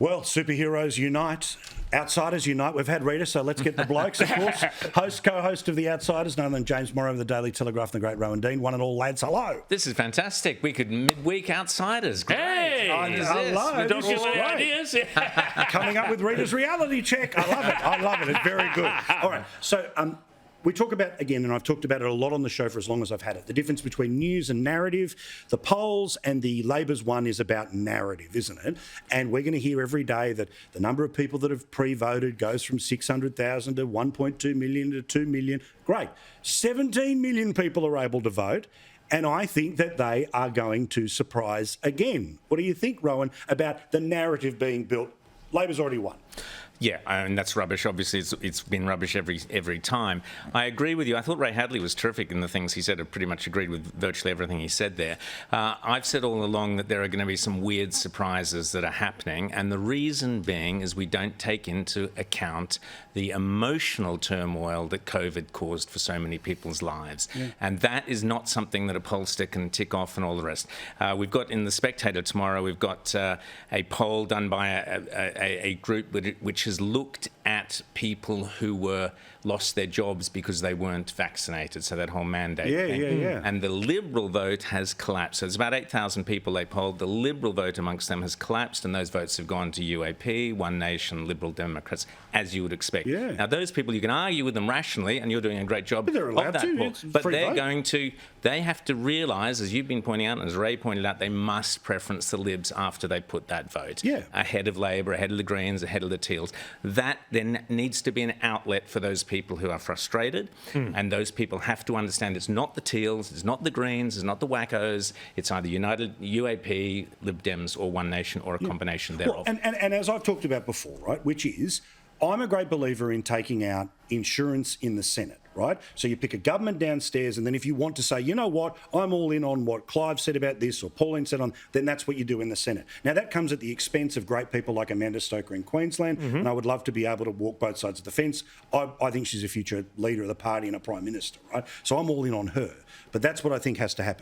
Well, superheroes unite, outsiders unite. We've had Rita, so let's get the blokes, of course. Co-host of The Outsiders, none other than James Morrow of the Daily Telegraph and the great Rowan Dean. One and all, lads, hello. This is fantastic. We could midweek Outsiders. Great. Hey, hello. we don't give any ideas. Coming up with Rita's reality check. I love it. I love it. It's very good. All right, so we talk about, again, and I've talked about it a lot on the show for as long as I've had it, the difference between news and narrative. The polls and the Labor's one is about narrative, isn't it? And we're going to hear every day that the number of people that have pre-voted goes from 600,000 to 1.2 million to 2 million. Great. 17 million people are able to vote. And I think that they are going to surprise again. What do you think, Rowan, about the narrative being built? Labor's already won. Yeah, and that's rubbish. Obviously, it's been rubbish every time. I agree with you. I thought Ray Hadley was terrific in the things he said. I pretty much agreed with virtually everything he said there. I've said all along that there are going to be some weird surprises that are happening, and the reason being is we don't take into account the emotional turmoil that COVID caused for so many people's lives. Yeah. And that is not something that a pollster can tick off and all the rest. We've got in The Spectator tomorrow, we've got a poll done by a group which has looked at people who were lost their jobs because they weren't vaccinated, so that whole mandate thing. Yeah. And the Liberal vote has collapsed. So there's about 8,000 people they polled. The Liberal vote amongst them has collapsed, and those votes have gone to UAP, One Nation, Liberal Democrats, as you would expect. Yeah. Now, those people, you can argue with them rationally, and you're doing a great job but they're allowed of that to. poll. But they're going to, they have to realise, as you've been pointing out, and as Ray pointed out, they must preference the Libs after they put that vote. Yeah. Ahead of Labor, ahead of the Greens, ahead of the Teals. That then needs to be an outlet for those people who are frustrated, and those people have to understand it's not the Teals, it's not the Greens, it's not the wackos, it's either United, UAP, Lib Dems, or One Nation, or a combination thereof. Well, and as I've talked about before, right, which is, I'm a great believer in taking out insurance in the Senate, right? So you pick a government downstairs, and then if you want to say, you know what, I'm all in on what Clive said about this or Pauline said on, then that's what you do in the Senate. Now, that comes at the expense of great people like Amanda Stoker in Queensland, and I would love to be able to walk both sides of the fence. I think she's a future leader of the party and a Prime Minister, right? So I'm all in on her. But that's what I think has to happen.